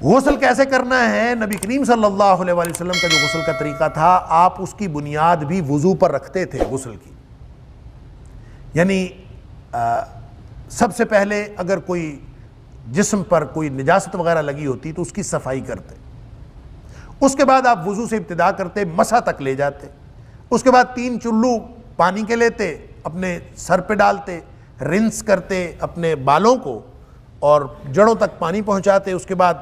غسل کیسے کرنا ہے؟ نبی کریم صلی اللہ علیہ وآلہ وسلم کا جو غسل کا طریقہ تھا، آپ اس کی بنیاد بھی وضو پر رکھتے تھے غسل کی. یعنی سب سے پہلے اگر کوئی جسم پر کوئی نجاست وغیرہ لگی ہوتی تو اس کی صفائی کرتے. اس کے بعد آپ وضو سے ابتدا کرتے، مسح تک لے جاتے. اس کے بعد 3 چلو پانی کے لیتے، اپنے سر پہ ڈالتے، رنس کرتے اپنے بالوں کو اور جڑوں تک پانی پہنچاتے. اس کے بعد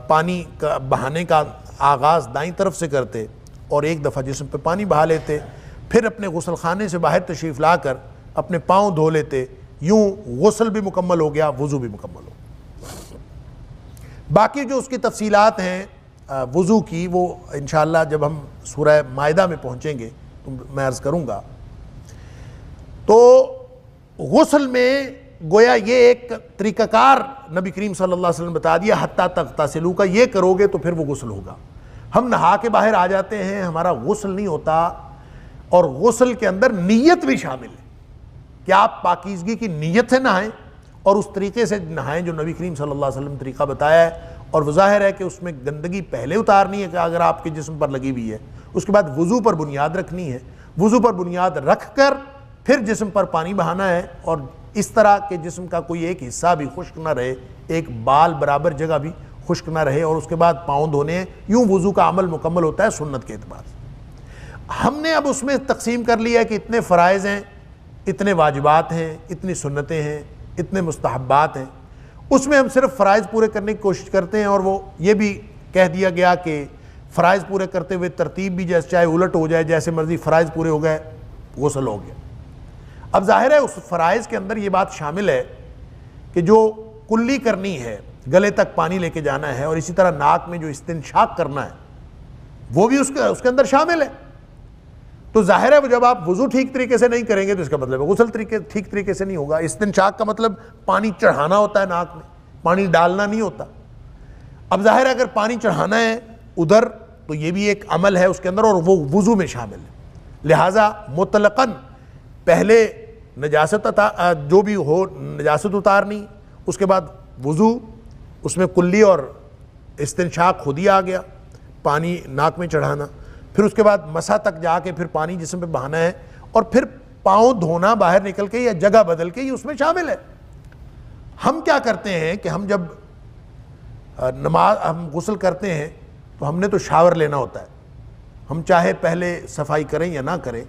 پانی کا بہانے کا آغاز دائیں طرف سے کرتے اور ایک دفعہ جسم پہ پانی بہا لیتے. پھر اپنے غسل خانے سے باہر تشریف لا کر اپنے پاؤں دھو لیتے. یوں غسل بھی مکمل ہو گیا، وضو بھی مکمل ہو گیا. باقی جو اس کی تفصیلات ہیں وضو کی، وہ انشاءاللہ جب ہم سورہ مائدہ میں پہنچیں گے تو میں عرض کروں گا. تو غسل میں گویا یہ ایک طریقہ کار نبی کریم صلی اللہ علیہ وسلم بتا دیا، حتیٰ تغتسلوا کا، یہ کرو گے تو پھر وہ غسل ہوگا. ہم نہا کے باہر آ جاتے ہیں، ہمارا غسل نہیں ہوتا، اور غسل کے اندر نیت بھی شامل ہے کہ آپ پاکیزگی کی نیت سے نہائیں اور اس طریقے سے نہائیں جو نبی کریم صلی اللہ علیہ وسلم طریقہ بتایا ہے. اور وہ ظاہر ہے کہ اس میں گندگی پہلے اتارنی ہے کہ اگر آپ کے جسم پر لگی ہوئی ہے. اس کے بعد وضو پر بنیاد رکھنی ہے، وضو پر بنیاد رکھ کر پھر جسم پر پانی بہانا ہے، اور اس طرح کہ جسم کا کوئی ایک حصہ بھی خشک نہ رہے، ایک بال برابر جگہ بھی خشک نہ رہے. اور اس کے بعد پاؤں دھونے ہیں. یوں وضو کا عمل مکمل ہوتا ہے سنت کے اعتبار سے. ہم نے اب اس میں تقسیم کر لیا ہے کہ اتنے فرائض ہیں، اتنے واجبات ہیں، اتنی سنتیں ہیں، اتنے مستحبات ہیں. اس میں ہم صرف فرائض پورے کرنے کی کوشش کرتے ہیں، اور وہ یہ بھی کہہ دیا گیا کہ فرائض پورے کرتے ہوئے ترتیب بھی جیسے چاہے الٹ ہو جائے، جیسے مرضی فرائض پورے ہو گئے غسل ہو گیا. اب ظاہر ہے اس فرائض کے اندر یہ بات شامل ہے کہ جو کلی کرنی ہے، گلے تک پانی لے کے جانا ہے، اور اسی طرح ناک میں جو استنشاق کرنا ہے وہ بھی اس کے اندر شامل ہے. تو ظاہر ہے جب آپ وضو ٹھیک طریقے سے نہیں کریں گے تو اس کا مطلب ہے غسل ٹھیک طریقے سے نہیں ہوگا. استنشاق کا مطلب پانی چڑھانا ہوتا ہے ناک میں، پانی ڈالنا نہیں ہوتا. اب ظاہر ہے اگر پانی چڑھانا ہے ادھر تو یہ بھی ایک عمل ہے اس کے اندر، اور وہ وضو میں شامل ہے. لہٰذا مطلقاً پہلے نجاست جو بھی ہو نجاست اتارنی، اس کے بعد وضو، اس میں کلی اور استنشاق خود ہی آ گیا، پانی ناک میں چڑھانا. پھر اس کے بعد مسح تک جا کے پھر پانی جسم پہ بہانا ہے، اور پھر پاؤں دھونا باہر نکل کے یا جگہ بدل کے، یہ اس میں شامل ہے. ہم کیا کرتے ہیں کہ ہم جب ہم غسل کرتے ہیں تو ہم نے تو شاور لینا ہوتا ہے. ہم چاہے پہلے صفائی کریں یا نہ کریں،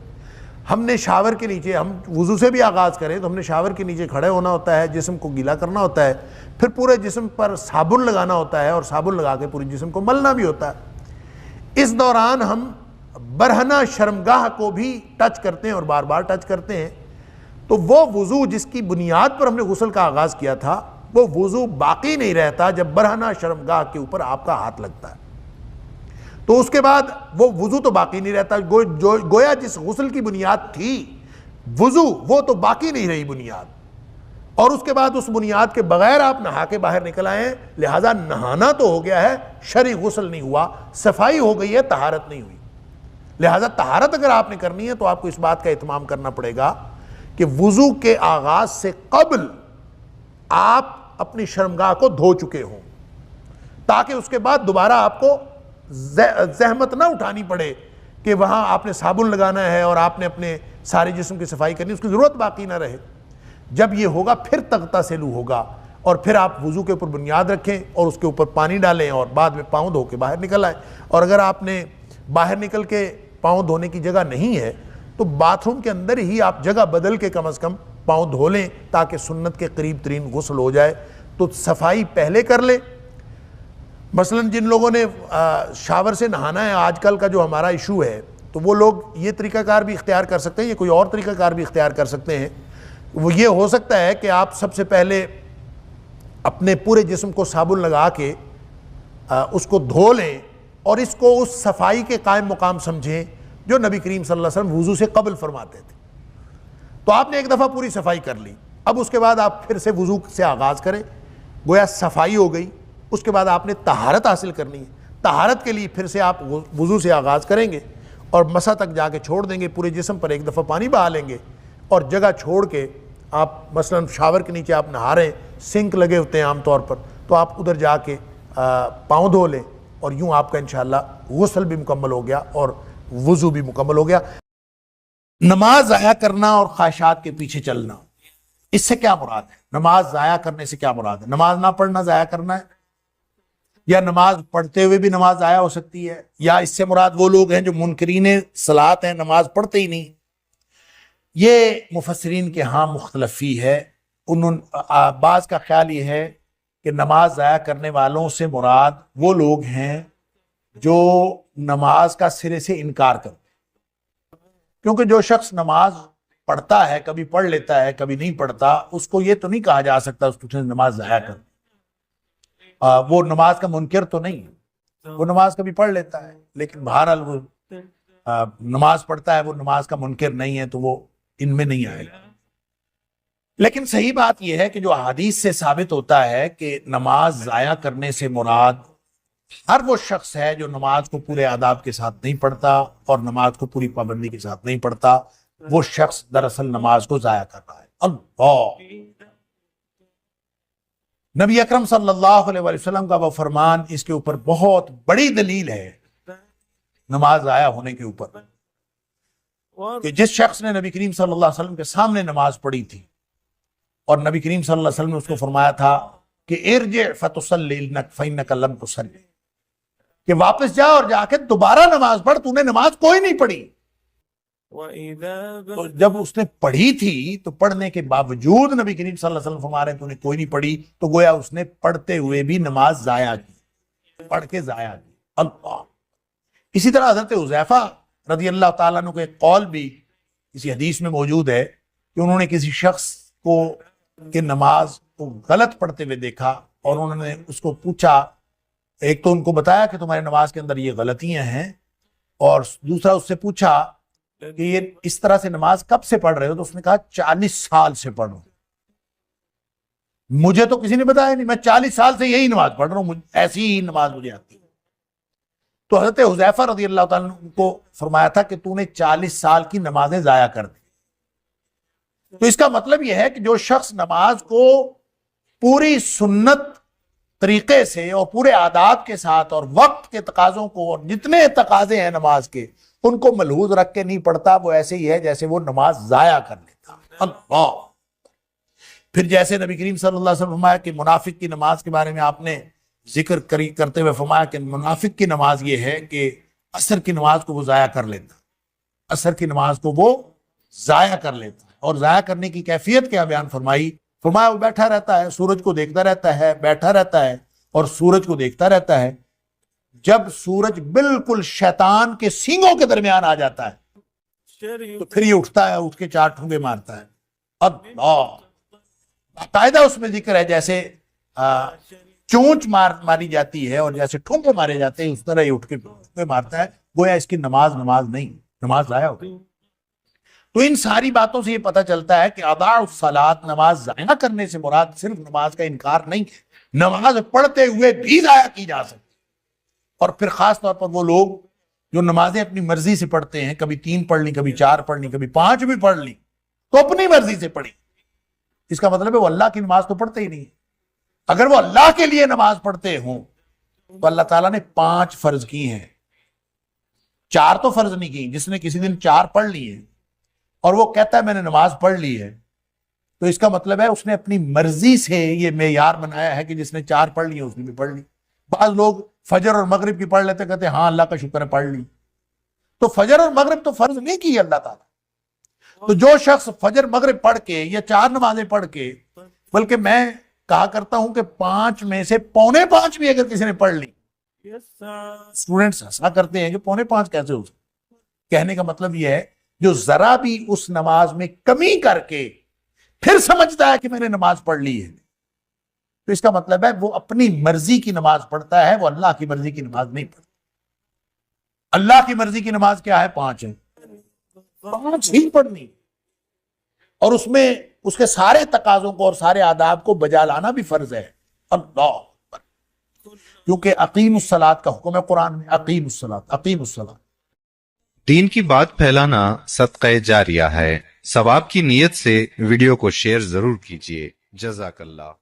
ہم نے شاور کے نیچے، ہم وضو سے بھی آغاز کریں تو ہم نے شاور کے نیچے کھڑے ہونا ہوتا ہے، جسم کو گیلا کرنا ہوتا ہے، پھر پورے جسم پر صابن لگانا ہوتا ہے، اور صابن لگا کے پورے جسم کو ملنا بھی ہوتا ہے. اس دوران ہم برہنہ شرمگاہ کو بھی ٹچ کرتے ہیں اور بار بار ٹچ کرتے ہیں. تو وہ وضو جس کی بنیاد پر ہم نے غسل کا آغاز کیا تھا، وہ وضو باقی نہیں رہتا جب برہنہ شرمگاہ کے اوپر آپ کا ہاتھ لگتا ہے. تو اس کے بعد وہ وضو تو باقی نہیں رہتا. گویا جس غسل کی بنیاد تھی وضو، وہ تو باقی نہیں رہی بنیاد، اور اس کے بعد اس بنیاد کے بغیر آپ نہا کے باہر نکل آئے ہیں. لہٰذا نہانا تو ہو گیا ہے، شرعی غسل نہیں ہوا، صفائی ہو گئی ہے، طہارت نہیں ہوئی. لہٰذا طہارت اگر آپ نے کرنی ہے تو آپ کو اس بات کا اہتمام کرنا پڑے گا کہ وضو کے آغاز سے قبل آپ اپنی شرمگاہ کو دھو چکے ہوں، تاکہ اس کے بعد دوبارہ آپ کو زحمت نہ اٹھانی پڑے کہ وہاں آپ نے صابن لگانا ہے اور آپ نے اپنے سارے جسم کی صفائی کرنی، اس کی ضرورت باقی نہ رہے. جب یہ ہوگا پھر تغتسلوا ہوگا، اور پھر آپ وضو کے اوپر بنیاد رکھیں اور اس کے اوپر پانی ڈالیں اور بعد میں پاؤں دھو کے باہر نکل آئیں. اور اگر آپ نے باہر نکل کے پاؤں دھونے کی جگہ نہیں ہے تو باتھ روم کے اندر ہی آپ جگہ بدل کے کم از کم پاؤں دھو لیں تاکہ سنت کے قریب ترین غسل ہو جائے. تو صفائی پہلے کر لیں. مثلا جن لوگوں نے شاور سے نہانا ہے، آج کل کا جو ہمارا ایشو ہے، تو وہ لوگ یہ طریقہ کار بھی اختیار کر سکتے ہیں یا کوئی اور طریقہ کار بھی اختیار کر سکتے ہیں. وہ یہ ہو سکتا ہے کہ آپ سب سے پہلے اپنے پورے جسم کو صابن لگا کے اس کو دھو لیں اور اس کو اس صفائی کے قائم مقام سمجھیں جو نبی کریم صلی اللہ علیہ وسلم وضو سے قبل فرماتے تھے. تو آپ نے ایک دفعہ پوری صفائی کر لی، اب اس کے بعد آپ پھر سے وضو سے آغاز کریں. گویا صفائی ہو گئی. اس کے بعد آپ نے طہارت حاصل کرنی ہے. طہارت کے لیے پھر سے آپ وضو سے آغاز کریں گے اور مسح تک جا کے چھوڑ دیں گے، پورے جسم پر ایک دفعہ پانی بہا لیں گے اور جگہ چھوڑ کے آپ مثلا شاور کے نیچے آپ نہا رہے ہیں، سنک لگے ہوتے ہیں عام طور پر، تو آپ ادھر جا کے پاؤں دھو لیں اور یوں آپ کا انشاءاللہ غسل بھی مکمل ہو گیا اور وضو بھی مکمل ہو گیا۔ نماز ضائع کرنا اور خواہشات کے پیچھے چلنا، اس سے کیا مراد ہے؟ نماز ضائع کرنے سے کیا مراد ہے؟ نماز نہ پڑھنا ضائع کرنا ہے، یا نماز پڑھتے ہوئے بھی نماز ضائع ہو سکتی ہے، یا اس سے مراد وہ لوگ ہیں جو منکرین صلاۃ ہیں، نماز پڑھتے ہی نہیں؟ یہ مفسرین کے ہاں مختلفی ہے۔ بعض کا خیال یہ ہے کہ نماز ضائع کرنے والوں سے مراد وہ لوگ ہیں جو نماز کا سرے سے انکار کرتے ہیں، کیونکہ جو شخص نماز پڑھتا ہے، کبھی پڑھ لیتا ہے کبھی نہیں پڑھتا، اس کو یہ تو نہیں کہا جا سکتا اس کو نماز ضائع کر، وہ نماز کا منکر تو نہیں، وہ نماز کبھی پڑھ لیتا ہے لیکن بہرحال وہ نماز پڑھتا ہے، وہ نماز کا منکر نہیں ہے، تو وہ ان میں نہیں آئے گا۔ لیکن صحیح بات یہ ہے کہ جو احادیث سے ثابت ہوتا ہے کہ نماز ضائع کرنے سے مراد ہر وہ شخص ہے جو نماز کو پورے آداب کے ساتھ نہیں پڑھتا اور نماز کو پوری پابندی کے ساتھ نہیں پڑھتا، وہ شخص دراصل نماز کو ضائع کر رہا ہے۔ اللہ، نبی اکرم صلی اللہ علیہ وسلم کا وہ فرمان اس کے اوپر بہت بڑی دلیل ہے، نماز ضائع ہونے کے اوپر، کہ جس شخص نے نبی کریم صلی اللہ علیہ وسلم کے سامنے نماز پڑھی تھی اور نبی کریم صلی اللہ علیہ وسلم نے اس کو فرمایا تھا کہ ارجع فتصلی فإنک لم تصلی، کہ واپس جا اور جا کے دوبارہ نماز پڑھ، تو نے نماز کوئی نہیں پڑھی۔ تو جب اس نے پڑھی تھی تو پڑھنے کے باوجود نبی کریم صلی اللہ علیہ وسلم فرما رہے ہیں تو نے کوئی نہیں پڑھی، تو گویا اس نے پڑھتے ہوئے بھی نماز ضائع کی، پڑھ کے ضائع کی۔ اللہ، اسی طرح حضرت حذیفہ رضی اللہ تعالیٰ عنہ کا ایک قول بھی کسی حدیث میں موجود ہے کہ انہوں نے کسی شخص کو کہ نماز کو غلط پڑھتے ہوئے دیکھا اور انہوں نے اس کو پوچھا، ایک تو ان کو بتایا کہ تمہاری نماز کے اندر یہ غلطیاں ہیں، اور دوسرا اس سے پوچھا کہ یہ اس طرح سے نماز کب سے پڑھ رہے ہو؟ تو اس نے کہا 40 سال سے پڑھ رہا ہوں، مجھے تو کسی نے بتایا نہیں، میں 40 سال سے یہی نماز پڑھ رہا ہوں، ایسی ہی نماز مجھے آتی ہے۔ تو حضرت حذیفہ رضی اللہ تعالیٰ عنہ کو فرمایا تھا کہ تو نے 40 سال کی نمازیں ضائع کر دی۔ تو اس کا مطلب یہ ہے کہ جو شخص نماز کو پوری سنت طریقے سے اور پورے آداب کے ساتھ اور وقت کے تقاضوں کو اور جتنے تقاضے ہیں نماز کے ان کو ملحوظ رکھ کے نہیں پڑھتا، وہ ایسے ہی ہے جیسے وہ نماز ضائع کر لیتا۔ اللہ، پھر جیسے نبی کریم صلی اللہ علیہ وسلم فرمایا کہ منافق کی نماز کے بارے میں آپ نے ذکر کرتے ہوئے فرمایا کہ منافق کی نماز یہ ہے کہ عصر کی نماز کو وہ ضائع کر لیتا، عصر کی نماز کو وہ ضائع کر لیتا، اور ضائع کرنے کی کیفیت کیا بیان فرمائی؟ فرمایا وہ بیٹھا رہتا ہے، سورج کو دیکھتا رہتا ہے، بیٹھا رہتا ہے اور سورج کو دیکھتا رہتا ہے، جب سورج بالکل شیطان کے سینگوں کے درمیان آ جاتا ہے تو پھر یہ اٹھتا ہے، اٹھ کے 4 ٹھونگے مارتا ہے۔ اللہ، باقاعدہ اس میں ذکر ہے جیسے چونچ ماری جاتی ہے اور جیسے ٹھونگے مارے جاتے ہیں اس طرح یہ اٹھ کے مارتا ہے، گویا اس کی نماز نہیں، نماز ضائع ہو گئی۔ تو ان ساری باتوں سے یہ پتہ چلتا ہے کہ اضاعوا الصلاۃ، نماز ضائع کرنے سے مراد صرف نماز کا انکار نہیں، نماز پڑھتے ہوئے بھی ضائع کی جا سکتی۔ اور پھر خاص طور پر وہ لوگ جو نمازیں اپنی مرضی سے پڑھتے ہیں، کبھی 3 پڑھ لی، کبھی 4 پڑھ لی، کبھی 5 بھی پڑھ لی، تو اپنی مرضی سے پڑھی، اس کا مطلب ہے وہ اللہ کی نماز تو پڑھتے ہی نہیں۔ اگر وہ اللہ کے لیے نماز پڑھتے ہوں تو اللہ تعالیٰ نے 5 فرض کی ہیں، 4 تو فرض نہیں کی۔ جس نے کسی دن 4 پڑھ لی ہیں اور وہ کہتا ہے میں نے نماز پڑھ لی ہے، تو اس کا مطلب ہے اس نے اپنی مرضی سے یہ معیار بنایا ہے کہ جس نے 4 پڑھ لی اس نے بھی پڑھ لی۔ بعض لوگ فجر اور مغرب کی پڑھ لیتے، کہتے ہیں ہاں اللہ کا شکر ہے پڑھ لی، تو فجر اور مغرب تو فرض نہیں کی اللہ تعالیٰ۔ تو جو شخص فجر مغرب پڑھ کے یا 4 نمازیں پڑھ کے، بلکہ میں کہا کرتا ہوں کہ 5 میں سے 4.25 بھی اگر کسی نے پڑھ لی، اسٹوڈنٹس ہنسا کرتے ہیں کہ 5.25 کیسے ہو سکتا؟ کہنے کا مطلب یہ ہے جو ذرا بھی اس نماز میں کمی کر کے پھر سمجھتا ہے کہ میں نے نماز پڑھ لی ہے، تو اس کا مطلب ہے وہ اپنی مرضی کی نماز پڑھتا ہے، وہ اللہ کی مرضی کی نماز نہیں پڑھتا۔ اللہ کی مرضی کی نماز کیا ہے؟ 5 ہے، 5 ہی پڑھنی، اور اس میں اس کے سارے تقاضوں کو اور سارے آداب کو بجا لانا بھی فرض ہے۔ اللہ، کیونکہ اقیم الصلاۃ کا حکم ہے قرآن میں، اقیم الصلاۃ، اقیم الصلاۃ۔ دین کی بات پھیلانا صدقہ جاریہ ہے، ثواب کی نیت سے ویڈیو کو شیئر ضرور کیجیے۔ جزاک اللہ۔